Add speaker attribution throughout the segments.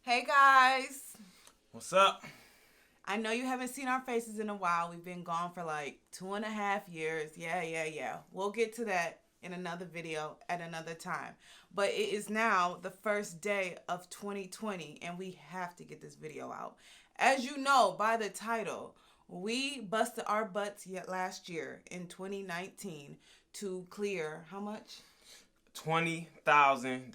Speaker 1: Hey guys!
Speaker 2: What's up?
Speaker 1: I know you haven't seen our faces in a while. We've been gone for like 2.5 years. Yeah. We'll get to that in another video at another time. But it is now the first day of 2020 and we have to get this video out. As you know by the title, we busted our butts yet last year in 2019 to clear how much?
Speaker 2: $20,000.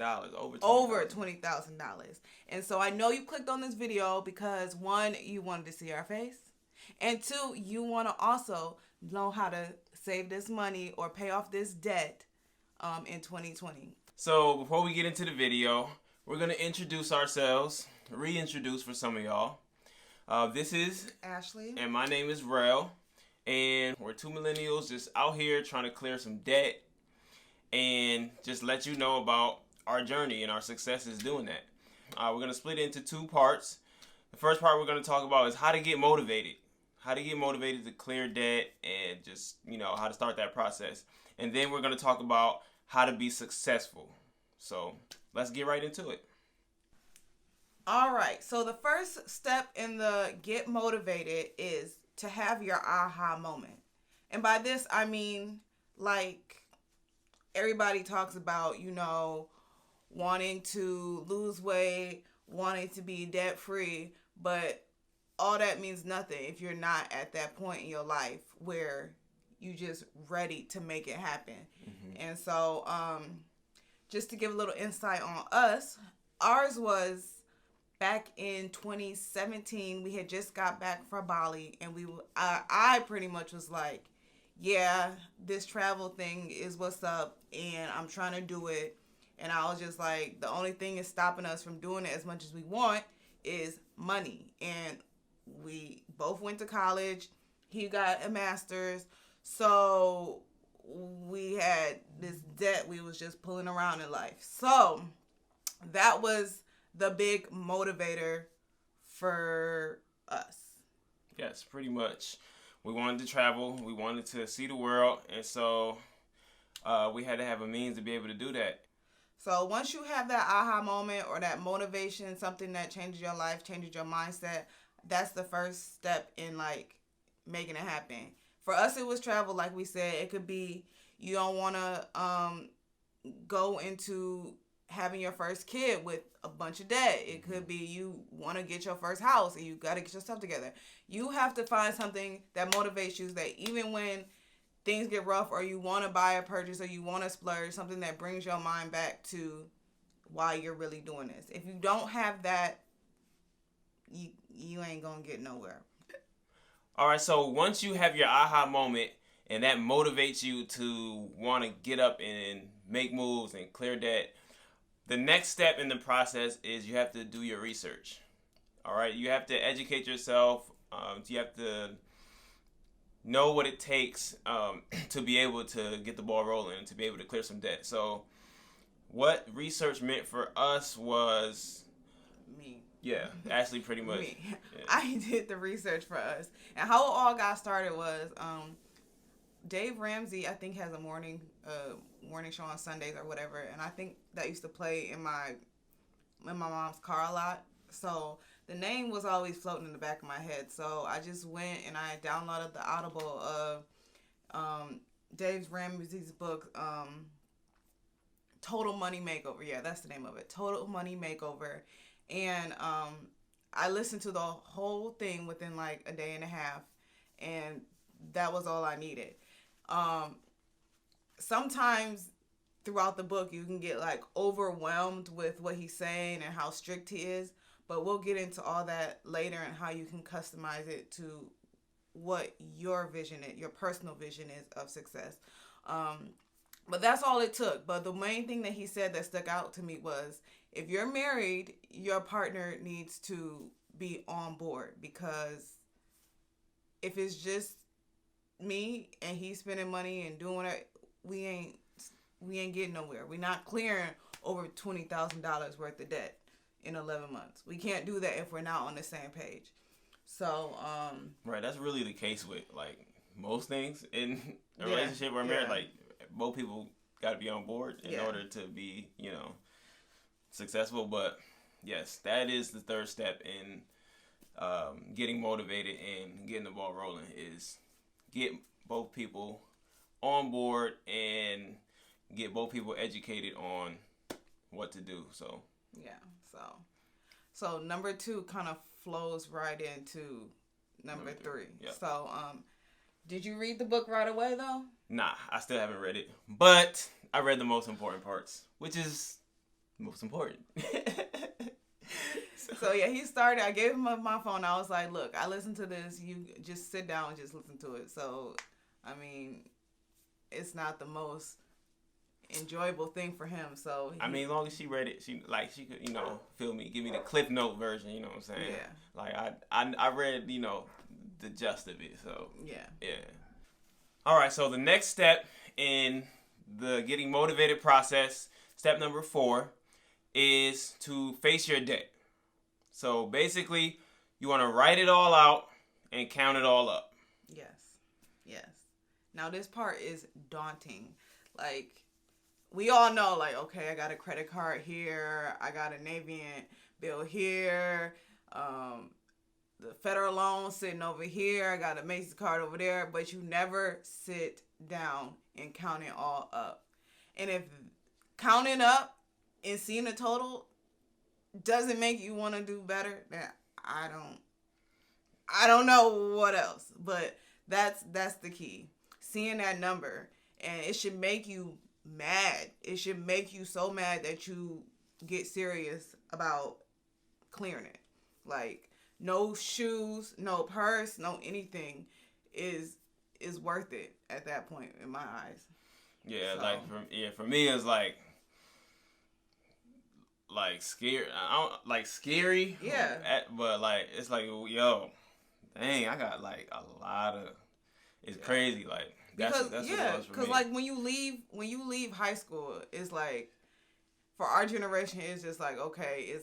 Speaker 1: Over $20,000. And so I know you clicked on this video because one, you wanted to see our face, and two, you want to also know how to save this money or pay off this debt in 2020.
Speaker 2: So before we get into the video, we're going to introduce ourselves, reintroduce for some of y'all. This is
Speaker 1: Ashley.
Speaker 2: And my name is Rell. And we're two millennials just out here trying to clear some debt and just let you know about our journey and our successes doing that. We're going to split it into two parts. The first part we're going to talk about is how to get motivated. How to get motivated to clear debt and just, how to start that process. And then we're going to talk about how to be successful. So let's get right into it.
Speaker 1: All right. So the first step in the get motivated is to have your aha moment. And by this, I mean, like, everybody talks about, wanting to lose weight, wanting to be debt free, but all that means nothing if you're not at that point in your life where you just ready to make it happen. Mm-hmm. And so, just to give a little insight on us, ours was back in 2017. We had just got back from Bali, and I pretty much was like, yeah, this travel thing is what's up, and I'm trying to do it. And I was just like, the only thing is stopping us from doing it as much as we want is money. And we both went to college. He got a master's. So we had this debt we was just pulling around in life. So that was the big motivator for us.
Speaker 2: Yes, pretty much. We wanted to travel. We wanted to see the world. And so we had to have a means to be able to do that.
Speaker 1: So once you have that aha moment or that motivation, something that changes your life, changes your mindset, that's the first step in like making it happen. For us, it was travel. Like we said, it could be you don't want to go into having your first kid with a bunch of debt. It could be you want to get your first house and you got to get your stuff together. You have to find something that motivates you, that even when things get rough or you want to buy a purchase or you want to splurge, something that brings your mind back to why you're really doing this. If you don't have that, you ain't going to get nowhere.
Speaker 2: All right, so once you have your aha moment and that motivates you to want to get up and make moves and clear debt, the next step in the process is you have to do your research. All right, you have to educate yourself. You have to know what it takes to be able to get the ball rolling, to be able to clear some debt. So what research meant for us was
Speaker 1: me.
Speaker 2: Yeah, Ashley pretty much.
Speaker 1: Me.
Speaker 2: Yeah.
Speaker 1: I did the research for us. And how it all got started was Dave Ramsey, I think, has a morning show on Sundays or whatever, and I think that used to play in my mom's car a lot. So the name was always floating in the back of my head. So I just went and I downloaded the Audible of Dave Ramsey's book, Total Money Makeover. Yeah, that's the name of it. Total Money Makeover. And I listened to the whole thing within like a day and a half, and that was all I needed. Sometimes throughout the book you can get like overwhelmed with what he's saying and how strict he is, but we'll get into all that later and how you can customize it to what your vision is, your personal vision is of success. But that's all it took. But the main thing that he said that stuck out to me was, if you're married, your partner needs to be on board, because if it's just me and he's spending money and doing it, we ain't getting nowhere. We're not clearing over $20,000 worth of debt in 11 months. We can't do that if we're not on the same page. So
Speaker 2: right, that's really the case with like most things in a relationship or marriage. Like both people got to be on board in order to be, successful. But yes, that is the third step in getting motivated and getting the ball rolling is get both people on board and get both people educated on what to do. So
Speaker 1: yeah, so number 2 kind of flows right into number 3.
Speaker 2: Yep.
Speaker 1: So did you read the book right away though?
Speaker 2: Nah, I still haven't read it, but I read the most important parts, which is most important.
Speaker 1: So yeah, he started. I gave him my phone. I was like, "Look, I listened to this. You just sit down and just listen to it." So, I mean, it's not the most enjoyable thing for him. So
Speaker 2: I mean, as long as she read it, she could, feel me, give me the Cliff Note version. You know what I'm saying?
Speaker 1: Yeah.
Speaker 2: Like I read, the gist of it. So
Speaker 1: yeah.
Speaker 2: All right. So the next step in the getting motivated process, step number 4, is to face your debt. So basically, you want to write it all out and count it all up.
Speaker 1: Yes. Now this part is daunting. Like, we all know, like, okay, I got a credit card here, I got a Navient bill here, the federal loan sitting over here, I got a Macy's card over there, but you never sit down and count it all up. And if counting up and seeing the total doesn't make you want to do better, then I don't know what else. But that's the key. Seeing that number, and it should make you mad. It should make you so mad that you get serious about clearing it. Like, no shoes, no purse, no anything is worth it at that point in my eyes.
Speaker 2: Yeah, so. For me it's like scary. Scary.
Speaker 1: Yeah.
Speaker 2: But like it's like, yo, dang, I got like a lot of. It's crazy. Like that's what it was for me.
Speaker 1: Because like when you leave high school, it's like, for our generation, it's just like, okay,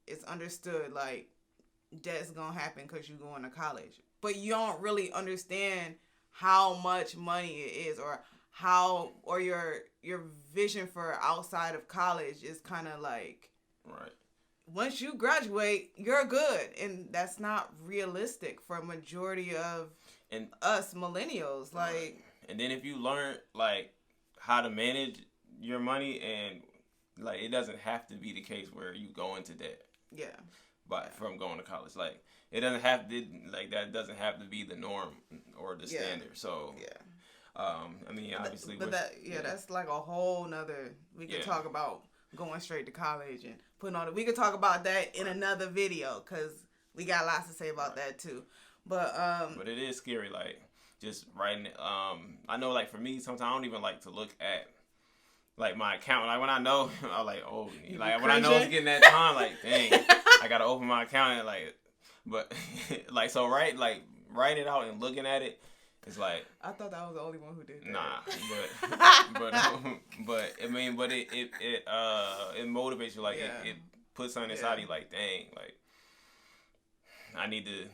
Speaker 1: it's understood, like, debt's gonna happen because you're going to college, but you don't really understand how much money it is, or your vision for outside of college is kind of like,
Speaker 2: right,
Speaker 1: once you graduate, you're good, and that's not realistic for a majority of us millennials. Like,
Speaker 2: and then if you learn like how to manage your money, and like it doesn't have to be the case where you go into debt.
Speaker 1: Yeah.
Speaker 2: But from going to college, like it doesn't have to, like that doesn't have to be the norm or the standard. So I mean, obviously,
Speaker 1: but that's like a whole nother. We could talk about going straight to college and putting on. We could talk about that in another video because we got lots to say about that too. But
Speaker 2: it is scary, like just writing it. I know, like for me, sometimes I don't even like to look at like my account. Like when I know, I'm like, oh, like when I know it's getting that time, like dang, I gotta open my account and like, but like so write it out and looking at it. It's like,
Speaker 1: I thought that was the only one who did that.
Speaker 2: Nah, but I mean, but it motivates you, like it puts something inside you, like dang, like I need to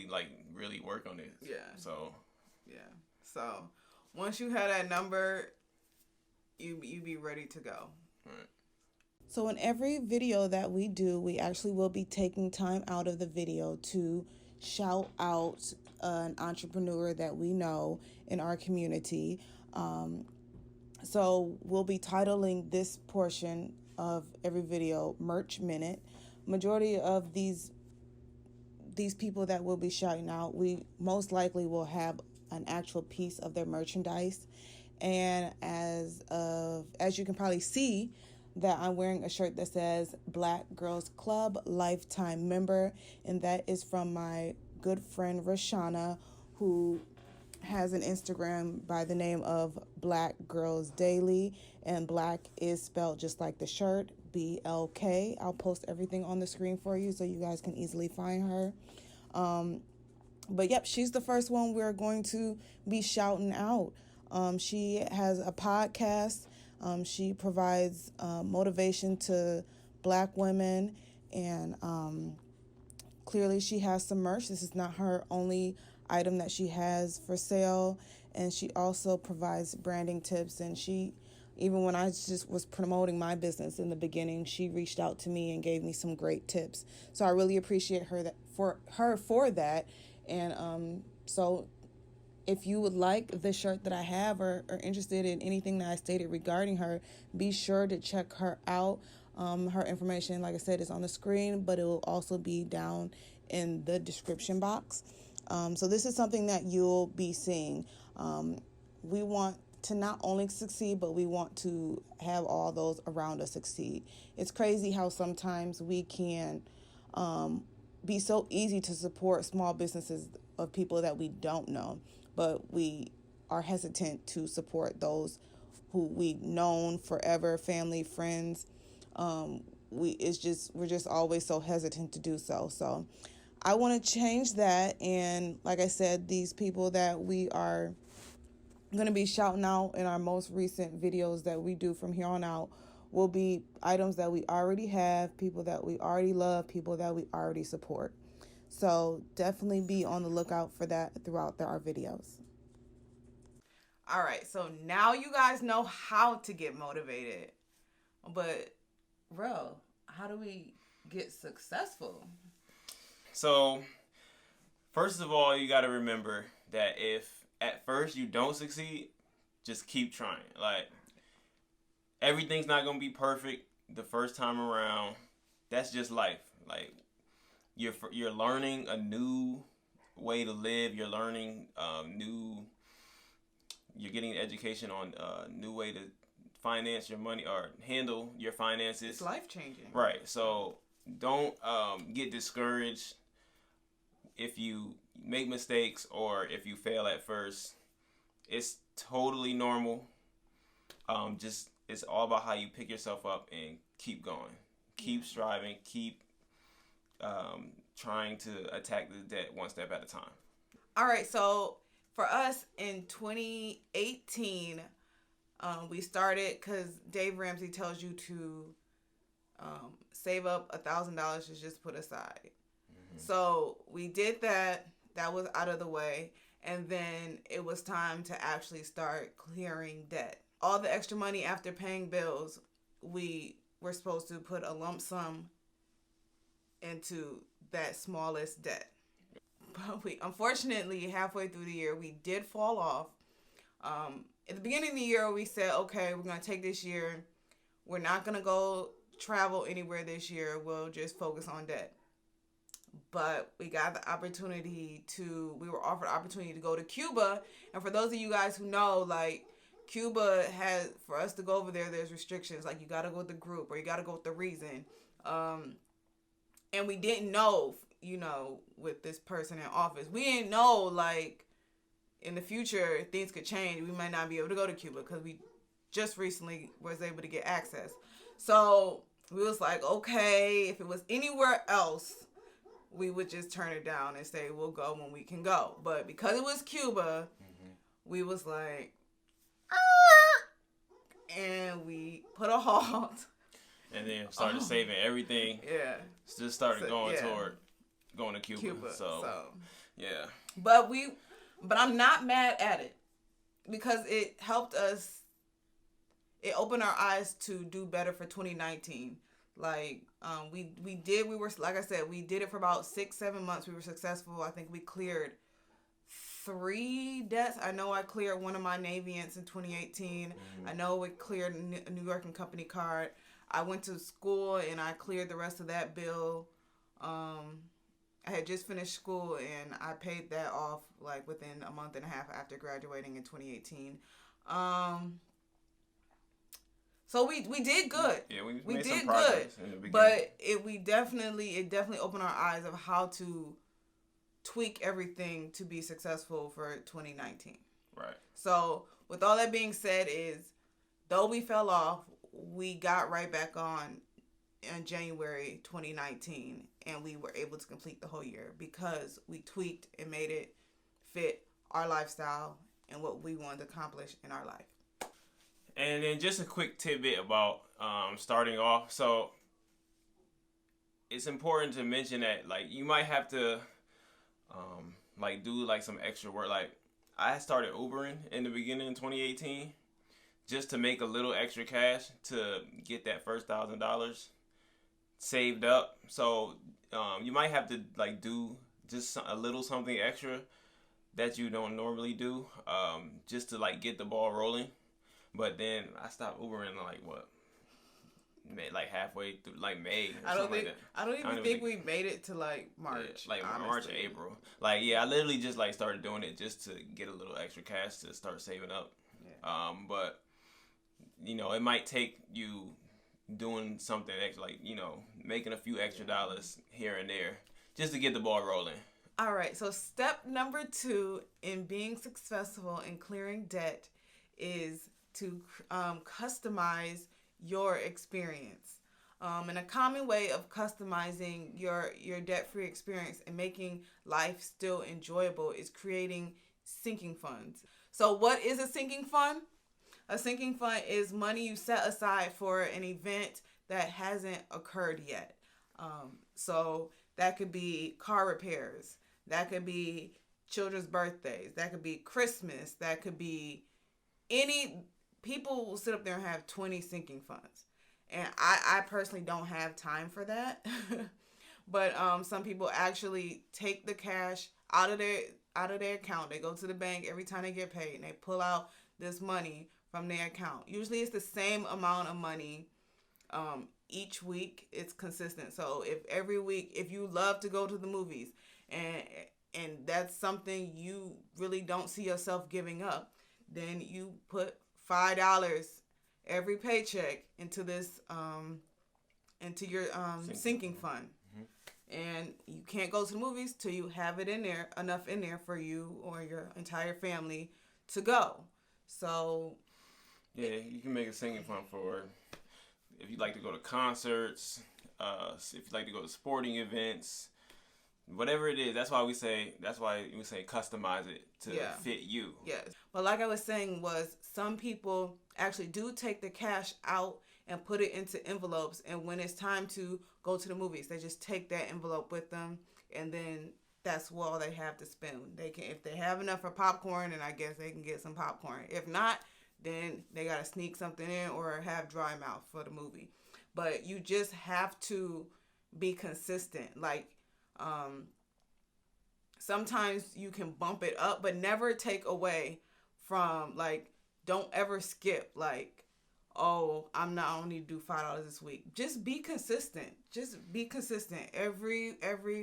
Speaker 2: like really work on this.
Speaker 1: Yeah. So once you have that number, you be ready to go.
Speaker 2: Right.
Speaker 1: So in every video that we do, we actually will be taking time out of the video to shout out an entrepreneur that we know in our community. So we'll be titling this portion of every video Merch Minute. Majority of these people that we'll be shouting out, we most likely will have an actual piece of their merchandise. And as you can probably see, that I'm wearing a shirt that says Black Girls Club Lifetime Member, and that is from my good friend Rashana, who has an Instagram by the name of Black Girls Daily, and Black is spelled just like the shirt, BLK. I'll post everything on the screen for you so you guys can easily find her. But yep, she's the first one we're going to be shouting out. She has a podcast. She provides motivation to Black women, and clearly she has some merch. This is not her only item that she has for sale, and she also provides branding tips, and she Even when I just was promoting my business in the beginning, she reached out to me and gave me some great tips. So I really appreciate her for that. And so if you would like the shirt that I have or are interested in anything that I stated regarding her, be sure to check her out. Her information, like I said, is on the screen, but it will also be down in the description box. So this is something that you'll be seeing. We want to not only succeed, but we want to have all those around us succeed. It's crazy how sometimes we can be so easy to support small businesses of people that we don't know, but we are hesitant to support those who we've known forever, family, friends. We're just always so hesitant to do so. So I want to change that. And like I said, these people that we are going to be shouting out in our most recent videos that we do from here on out will be items that we already have, people that we already love, people that we already support. So definitely be on the lookout for that throughout our videos. All right, so now you guys know how to get motivated. But, bro, how do we get successful?
Speaker 2: So, first of all, you got to remember that if at first you don't succeed, just keep trying. Like, everything's not going to be perfect the first time around. That's just life. Like, you're learning a new way to live. You're learning you're getting education on a new way to finance your money or handle your finances.
Speaker 1: It's life-changing.
Speaker 2: Right. So don't get discouraged if you make mistakes or if you fail at first. It's totally normal. Just it's all about how you pick yourself up and keep going. Keep striving. Keep trying to attack the debt one step at a time.
Speaker 1: All right. So for us in 2018, we started because Dave Ramsey tells you to save up $1,000 to just put aside. Mm-hmm. So we did that. That was out of the way. And then it was time to actually start clearing debt. All the extra money after paying bills, we were supposed to put a lump sum into that smallest debt. But unfortunately, halfway through the year, we did fall off. At the beginning of the year, we said, okay, we're going to take this year. We're not going to go travel anywhere this year. We'll just focus on debt. But we got the opportunity we were offered the opportunity to go to Cuba. And for those of you guys who know, like, Cuba has, for us to go over there, there's restrictions. Like, you got to go with the group or you got to go with the reason. And we didn't know, with this person in office. We didn't know, like, in the future, things could change. We might not be able to go to Cuba because we just recently was able to get access. So we was like, okay, if it was anywhere else, we would just turn it down and say we'll go when we can go. But because it was Cuba, we was like, and we put a halt.
Speaker 2: And then started saving everything.
Speaker 1: Yeah.
Speaker 2: Just started going toward going to Cuba. So, yeah.
Speaker 1: But I'm not mad at it because it helped us. It opened our eyes to do better for 2019. Like, we were, like I said, we did it for about 6-7 months. We were successful. I think we cleared 3 debts. I know I cleared one of my Navians in 2018. I know we cleared a New York and Company card. I went to school and I cleared the rest of that bill. I had just finished school and I paid that off like within a month and a half after graduating in 2018. So we did good.
Speaker 2: Yeah, we
Speaker 1: did
Speaker 2: some
Speaker 1: good.
Speaker 2: In the beginning.
Speaker 1: But it definitely opened our eyes of how to tweak everything to be successful for 2019.
Speaker 2: Right.
Speaker 1: So with all that being said, though we fell off, we got right back on in January 2019, and we were able to complete the whole year because we tweaked and made it fit our lifestyle and what we wanted to accomplish in our life.
Speaker 2: And then just a quick tidbit about starting off. So it's important to mention that, like, you might have to do like some extra work. Like, I started Ubering in the beginning of 2018 just to make a little extra cash to get that first $1,000 saved up. So you might have to like do just a little something extra that you don't normally do, just to like get the ball rolling. But then I stopped Ubering like what, like halfway through like May or
Speaker 1: I don't
Speaker 2: something
Speaker 1: think
Speaker 2: like that.
Speaker 1: I don't even think we made it to like March.
Speaker 2: Yeah, like
Speaker 1: honestly.
Speaker 2: March or April. Like yeah, I literally just like started doing it just to get a little extra cash to start saving up.
Speaker 1: Yeah.
Speaker 2: But you know, it might take you doing something extra, like, you know, making a few extra dollars here and there just to get the ball rolling.
Speaker 1: All right, so step number 2 in being successful in clearing debt is to customize your experience. And a common way of customizing your debt-free experience and making life still enjoyable is creating sinking funds. So what is a sinking fund? A sinking fund is money you set aside for an event that hasn't occurred yet. So that could be car repairs. That could be children's birthdays. That could be Christmas. That could be any... People will sit up there and have 20 sinking funds. And I personally don't have time for that. But some people actually take the cash out of their account. They go to the bank every time they get paid and they pull out this money from their account. Usually it's the same amount of money each week. It's consistent. So if every week, if you love to go to the movies and that's something you really don't see yourself giving up, then you put $5 every paycheck into this into your sinking fund. Mm-hmm. And you can't go to the movies till you have it in there, enough in there for you or your entire family to go. So
Speaker 2: yeah, you can make a sinking fund for if you like to go to concerts, if you like to go to sporting events, whatever it is. That's why we say customize it to fit you.
Speaker 1: Yes. But like I was saying, was some people actually do take the cash out and put it into envelopes, and when it's time to go to the movies, they just take that envelope with them, and then that's all they have to spend. They can, if they have enough for popcorn, and I guess they can get some popcorn. If not, then they gotta sneak something in or have dry mouth for the movie. But you just have to be consistent. Like, sometimes you can bump it up, but never take away from, like, don't ever skip, like, oh, I don't need to do $5 this week. Just be consistent. Just be consistent. Every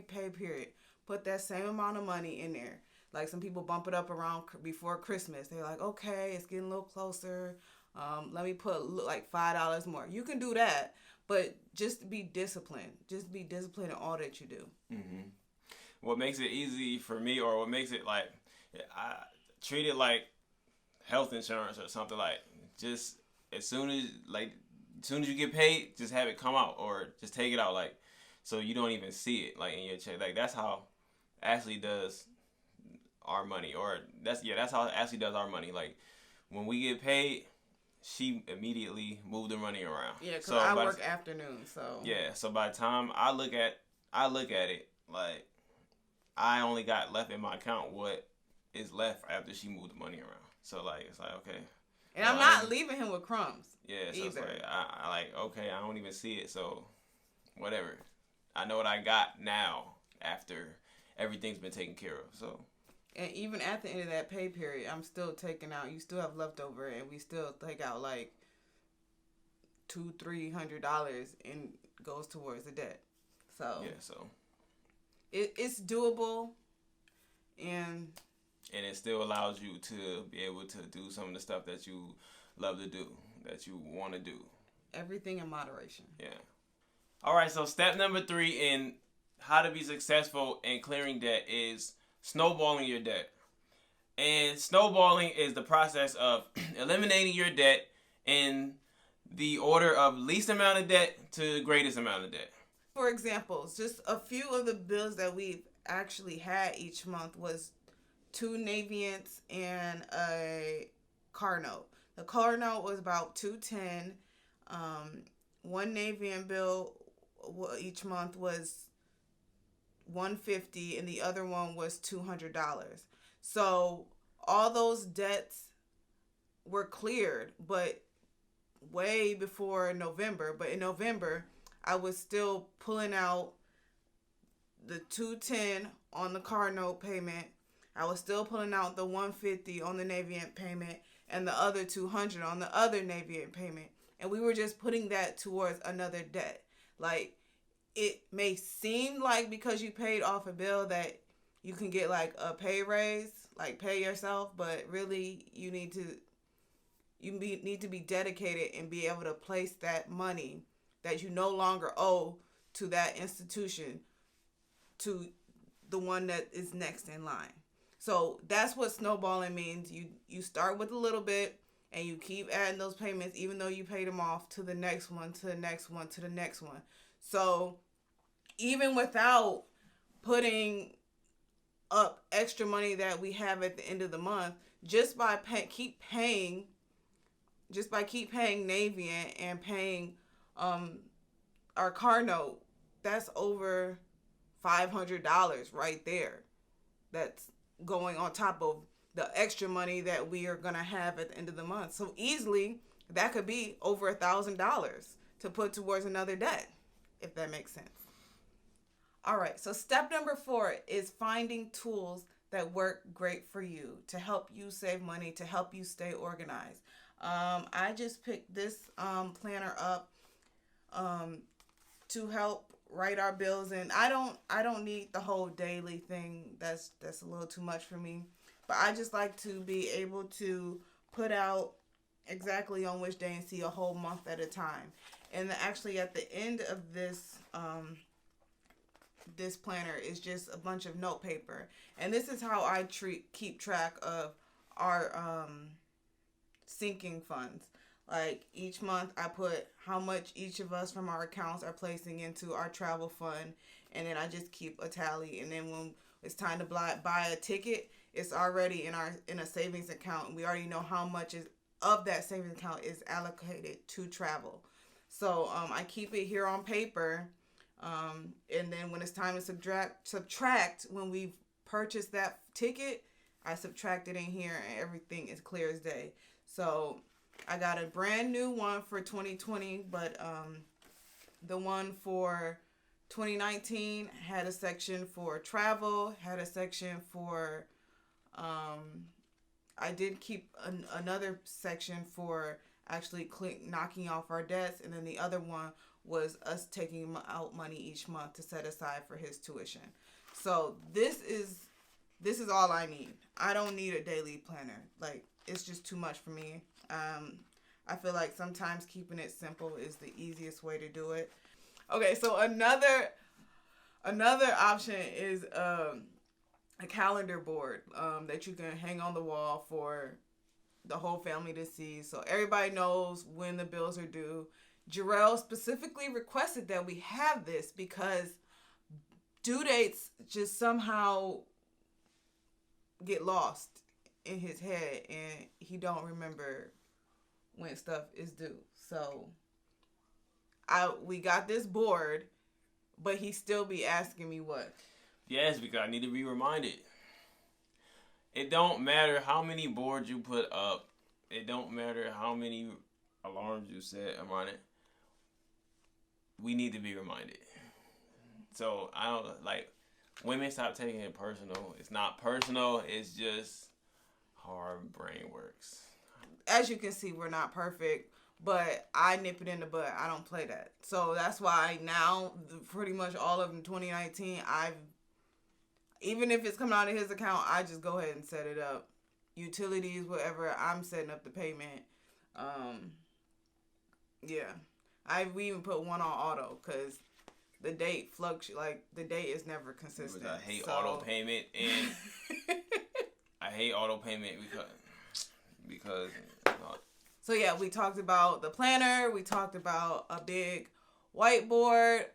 Speaker 1: pay period, put that same amount of money in there. Like, some people bump it up around before Christmas. They're like, okay, it's getting a little closer. Let me put like $5 more. You can do that, but just be disciplined. Just be disciplined in all that you do.
Speaker 2: Mm-hmm. What makes it easy for me, or what makes it like, I treat it like health insurance or something. Like, just as soon as you get paid, just have it come out, or just take it out, like, so you don't even see it, like, in your check. Like, that's how Ashley does our money, or that's how Ashley does our money. Like, when we get paid, she immediately moved the money around.
Speaker 1: Yeah, because I work afternoons, so.
Speaker 2: Yeah, so by the time I look at it, like, I only got left in my account what is left after she moved the money around. So, like, it's like, okay.
Speaker 1: And I'm not leaving him with crumbs.
Speaker 2: Yeah, so either. It's like, I like, okay, I don't even see it, so whatever. I know what I got now after everything's been taken care of, so.
Speaker 1: And even at the end of that pay period, I'm still taking out, you still have leftover, and we still take out like $200-$300 and goes towards the debt. So.
Speaker 2: Yeah, so.
Speaker 1: It's doable, and
Speaker 2: it still allows you to be able to do some of the stuff that you love to do, that you want to do.
Speaker 1: Everything in moderation.
Speaker 2: Yeah. All right, so step number 3 in how to be successful in clearing debt is snowballing your debt. And snowballing is the process of eliminating your debt in the order of least amount of debt to greatest amount of debt.
Speaker 1: For example, just a few of the bills that we've actually had each month was 2 Navients and a car note. The car note was about $210. One Navient bill each month was $150, and the other one was $200. So all those debts were cleared, but way before November. But in November, I was still pulling out the 210 on the car note payment. I was still pulling out the 150 on the Navient payment and the other 200 on the other Navient payment. And we were just putting that towards another debt. Like, it may seem like because you paid off a bill that you can get like a pay raise, like pay yourself, but really you need to be dedicated and be able to place that money that you no longer owe to that institution to the one that is next in line. So that's what snowballing means. You start with a little bit and you keep adding those payments even though you paid them off to the next one, to the next one, to the next one. So even without putting up extra money that we have at the end of the month, just by keep paying Navient and paying our car note, that's over $500 right there. That's going on top of the extra money that we are going to have at the end of the month. So easily, that could be over $1,000 to put towards another debt, if that makes sense. All right, so step number 4 is finding tools that work great for you to help you save money, to help you stay organized. I just picked this planner up to help write our bills, and I don't need the whole daily thing. That's a little too much for me. But I just like to be able to put out exactly on which day and see a whole month at a time. And actually at the end of this this planner is just a bunch of note paper. And this is how I keep track of our sinking funds. Like each month I put how much each of us from our accounts are placing into our travel fund, and then I just keep a tally, and then when it's time to buy a ticket, it's already in a savings account, and we already know how much of that savings account is allocated to travel. So I keep it here on paper, and then when it's time to subtract when we've purchased that ticket, I subtract it in here, and everything is clear as day. So I got a brand new one for 2020, but the one for 2019 had a section for travel, had a section for, I did keep another section for actually knocking off our debts, and then the other one was us taking out money each month to set aside for his tuition. So this is all I need. I don't need a daily planner. Like, it's just too much for me. I feel like sometimes keeping it simple is the easiest way to do it. Okay, so another option is a calendar board that you can hang on the wall for the whole family to see, so everybody knows when the bills are due. Jarrell specifically requested that we have this because due dates just somehow get lost in his head and he don't remember when stuff is due. So we got this board, but he still be asking me what.
Speaker 2: Yes, because I need to be reminded. It don't matter how many boards you put up. It don't matter how many alarms you set on it. We need to be reminded. So I don't like women stop taking it personal. It's not personal. It's just how our brain works.
Speaker 1: As you can see, we're not perfect, but I nip it in the bud. I don't play that. So that's why now, pretty much all of them 2019, even if it's coming out of his account, I just go ahead and set it up. Utilities, whatever, I'm setting up the payment. Yeah. We even put one on auto because the date fluctuates. Like, the date is never consistent.
Speaker 2: I hate auto payment, and I hate auto payment because
Speaker 1: So yeah, we talked about the planner. We talked about a big whiteboard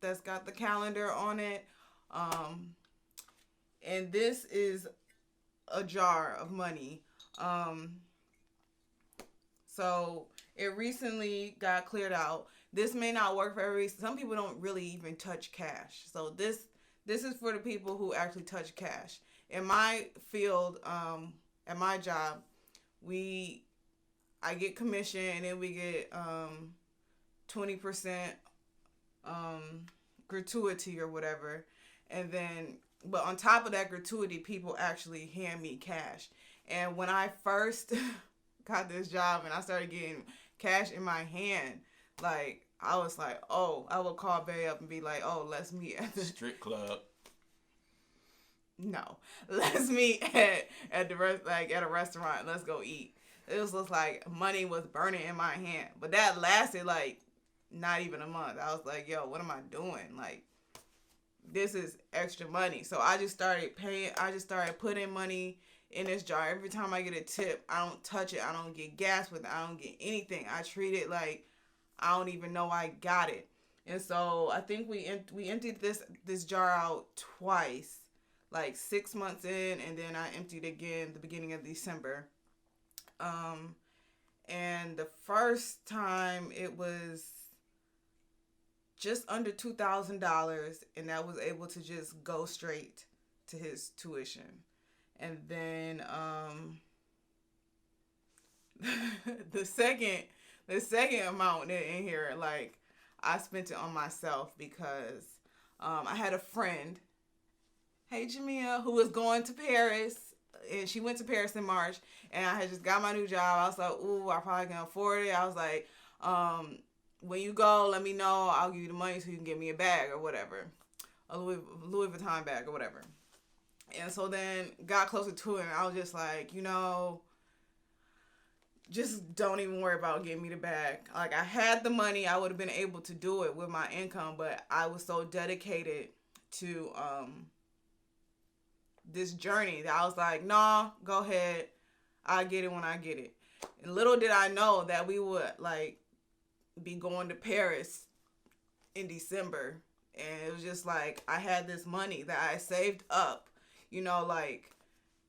Speaker 1: that's got the calendar on it. And this is a jar of money. So it recently got cleared out. This may not work for everybody. Some people don't really even touch cash. So this is for the people who actually touch cash. In my field, at my job, I get commission, and then we get 20% gratuity or whatever. And then, but on top of that gratuity, people actually hand me cash. And when I first got this job and I started getting cash in my hand, like, I was like, oh, I would call Bay up and be like, oh, let's meet at the
Speaker 2: strip club.
Speaker 1: No, let's meet at a restaurant. Let's go eat. It was just like money was burning in my hand, but that lasted like not even a month. I was like, yo, what am I doing? Like, this is extra money. So I just started paying. I just started putting money in this jar. Every time I get a tip, I don't touch it. I don't get gas with it. I don't get anything. I treat it like I don't even know I got it. And so I think we emptied this jar out twice, like 6 months in, and then I emptied again the beginning of December. And the first time it was just under $2,000, and that was able to just go straight to his tuition. And then the second amount in here, like, I spent it on myself because I had a friend, hey Jamia, who was going to Paris, and she went to Paris in March, and I had just got my new job. I was like, ooh, I probably can afford it. I was like, when you go, let me know. I'll give you the money so you can get me a bag or whatever, a Louis Vuitton bag or whatever. And so then got closer to it, and I was just like, just don't even worry about getting me the bag. Like, I had the money. I would have been able to do it with my income, but I was so dedicated to this journey that I was like, nah, go ahead. I'll get it when I get it. And little did I know that we would, like, be going to Paris in December. And it was just like, I had this money that I saved up, like,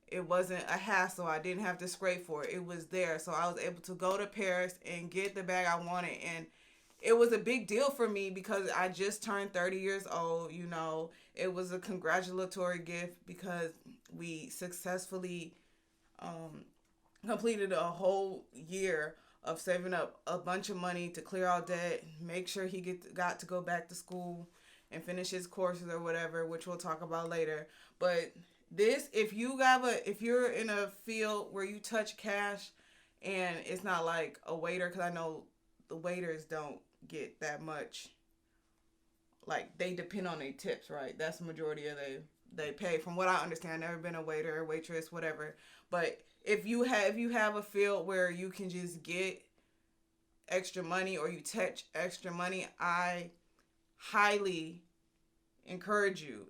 Speaker 1: it wasn't a hassle. I didn't have to scrape for it. It was there. So I was able to go to Paris and get the bag I wanted. And it was a big deal for me because I just turned 30 years old. It was a congratulatory gift because we successfully completed a whole year of saving up a bunch of money to clear out debt, make sure he got to go back to school and finish his courses or whatever, which we'll talk about later. But this, if you're in a field where you touch cash and it's not like a waiter, because I know the waiters don't get that much, like, they depend on their tips, right? That's the majority of they pay. From what I understand, I've never been a waiter, waitress, whatever. But if you have a field where you can just get extra money or you touch extra money, I highly encourage you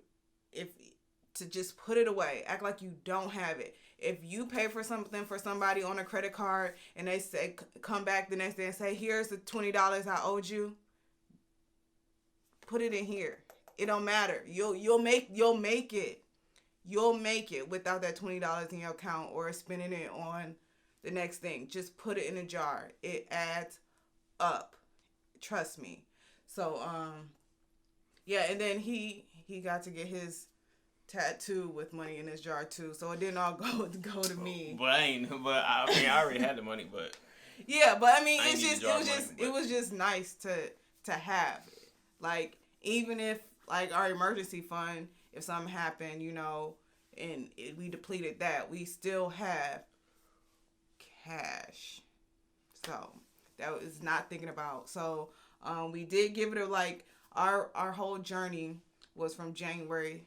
Speaker 1: to just put it away. Act like you don't have it. If you pay for something for somebody on a credit card and they say, come back the next day and say, here's the $20 I owed you, put it in here. It don't matter. You'll make it. You'll make it without that $20 in your account or spending it on the next thing. Just put it in a jar. It adds up. Trust me. So yeah, and then he got to get his tattoo with money in his jar too. So it didn't all go to me.
Speaker 2: But I already had the money, but
Speaker 1: yeah, but I mean, it was just nice to have it. Like, even if, like, our emergency fund, if something happened, and we depleted that, we still have cash. So that was not thinking about. So we did give it our whole journey was from January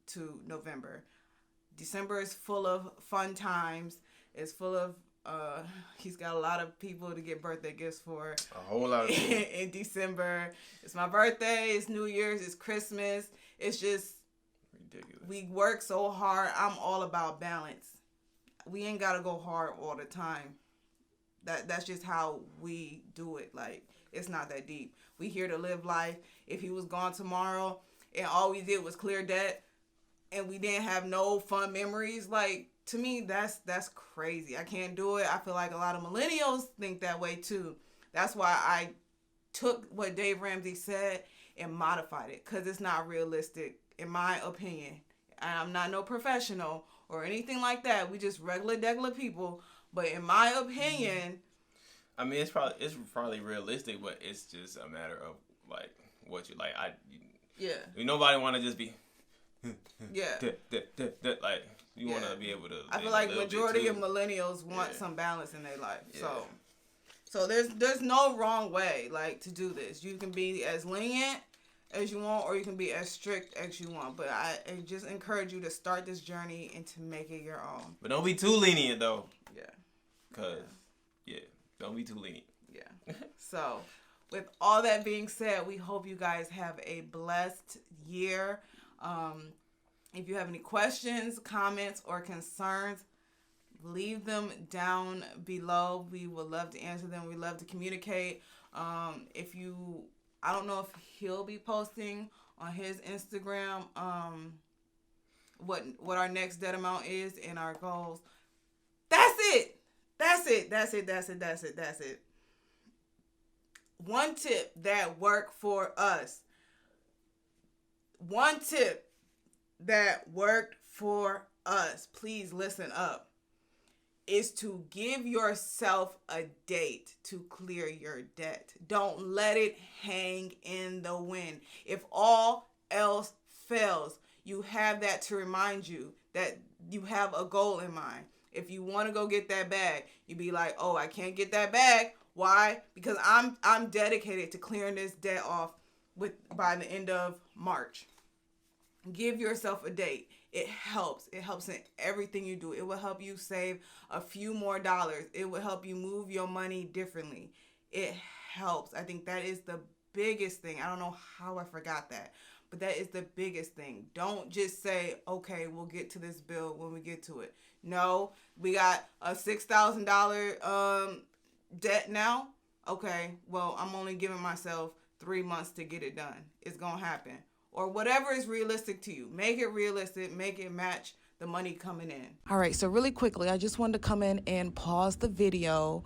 Speaker 1: to November. December is full of fun times. It's full of he's got a lot of people to get birthday gifts for.
Speaker 2: A whole lot of people.
Speaker 1: In December. It's my birthday, it's New Year's, it's Christmas. It's just ridiculous. We work so hard. I'm all about balance. We ain't gotta go hard all the time. That's just how we do it. Like, it's not that deep. We here to live life. If he was gone tomorrow and all we did was clear debt and we didn't have no fun memories, like, to me, that's crazy. I can't do it. I feel like a lot of millennials think that way too. That's why I took what Dave Ramsey said and modified it, because it's not realistic, in my opinion. I'm not no professional or anything like that. We just regular people. But in my opinion,
Speaker 2: I mean, it's probably realistic, but it's just a matter of like what you like.
Speaker 1: yeah,
Speaker 2: Nobody want to just be
Speaker 1: yeah.
Speaker 2: like you want to be able to.
Speaker 1: I feel like majority of millennials want some balance in their life. Yeah. So there's no wrong way like to do this. You can be as lenient as you want, or you can be as strict as you want. But I just encourage you to start this journey and to make it your own.
Speaker 2: But don't be too lenient though.
Speaker 1: Yeah.
Speaker 2: Cause don't be too lenient.
Speaker 1: Yeah. So with all that being said, we hope you guys have a blessed year. If you have any questions, comments, or concerns, leave them down below. We would love to answer them. We love to communicate. I don't know if he'll be posting on his Instagram what our next debt amount is and our goals. That's it. One tip that worked for us. Please listen up. Is to give yourself a date to clear your debt. Don't let it hang in the wind. If all else fails, you have that to remind you that you have a goal in mind. If you want to go get that bag, you be like, oh, I can't get that bag. Why? Because I'm dedicated to clearing this debt off by the end of March. Give yourself a date. It helps. It helps in everything you do. It will help you save a few more dollars. It will help you move your money differently. It helps. I think that is the biggest thing. I don't know how I forgot that, but that is the biggest thing. Don't just say, okay, we'll get to this bill when we get to it. No, we got a $6,000 debt now. Okay, well, I'm only giving myself 3 months to get it done. It's going to happen. Or whatever is realistic to you. Make it realistic. Make it match the money coming in. All right, so really quickly, I just wanted to come in and pause the video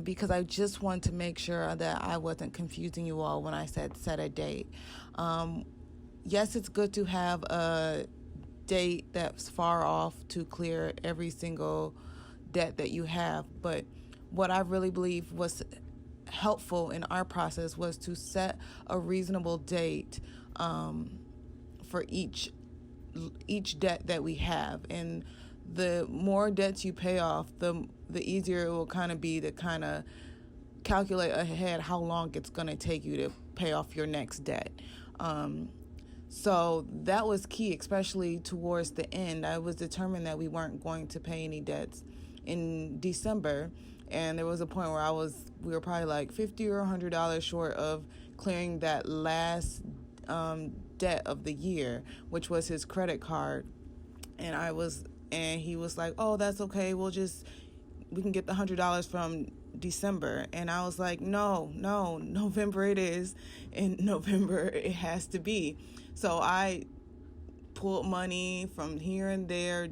Speaker 1: because I just wanted to make sure that I wasn't confusing you all when I said set a date. Yes, it's good to have a date that's far off to clear every single debt that you have, but what I really believe was helpful in our process was to set a reasonable date for each debt that we have, and the more debts you pay off, the easier it will kind of be to kind of calculate ahead how long it's going to take you to pay off your next debt. So that was key, especially towards the end. I was determined that we weren't going to pay any debts in December, and there was a point where we were probably like $50 or $100 short of clearing that last debt of the year, which was his credit card. And he was like, oh, that's okay, we can get the $100 from December. And I was like, no, November it is. In November it has to be. So I pulled money from here and there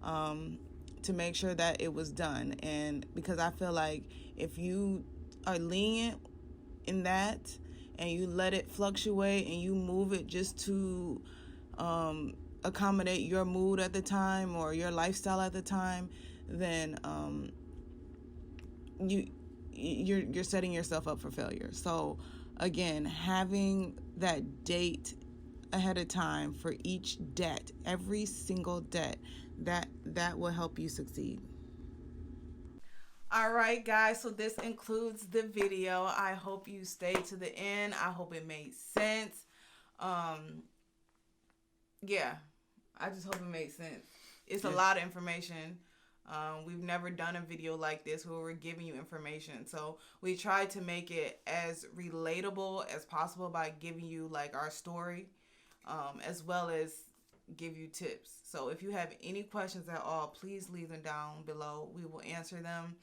Speaker 1: to make sure that it was done. And because I feel like if you are lenient in that and you let it fluctuate and you move it just to accommodate your mood at the time or your lifestyle at the time, then you're setting yourself up for failure. So again, having that date ahead of time for each debt, every single debt, that will help you succeed. All right, guys, so this includes the video. I hope you stayed to the end. I hope it made sense. Yeah, I just hope it made sense. It's a lot of information. We've never done a video like this where we're giving you information. So we try to make it as relatable as possible by giving you like our story, as well as give you tips. So if you have any questions at all, please leave them down below. We will answer them.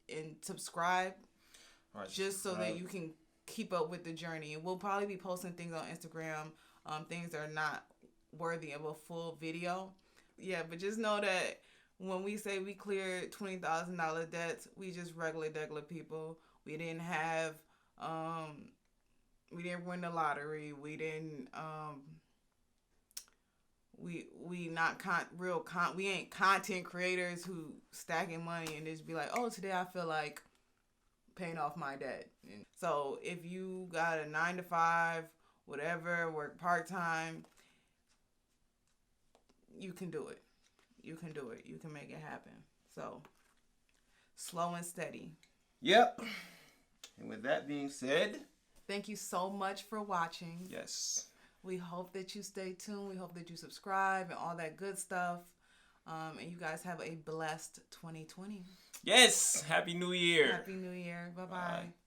Speaker 1: And subscribe, just so that you can keep up with the journey. And we'll probably be posting things on Instagram, things that are not worthy of a full video. Yeah, but just know that when we say we cleared $20,000 debts, we just regular people. We didn't have, we didn't win the lottery. We didn't We not we ain't content creators who stacking money and just be like, oh, today I feel like paying off my debt. And so if you got a 9 to 5, whatever, work part-time, you can do it. You can do it. You can make it happen. So slow and steady.
Speaker 2: Yep. And with that being said,
Speaker 1: thank you so much for watching.
Speaker 2: Yes.
Speaker 1: We hope that you stay tuned. We hope that you subscribe and all that good stuff. And you guys have a blessed 2020.
Speaker 2: Yes. Happy New Year.
Speaker 1: Happy New Year. Bye-bye. Bye.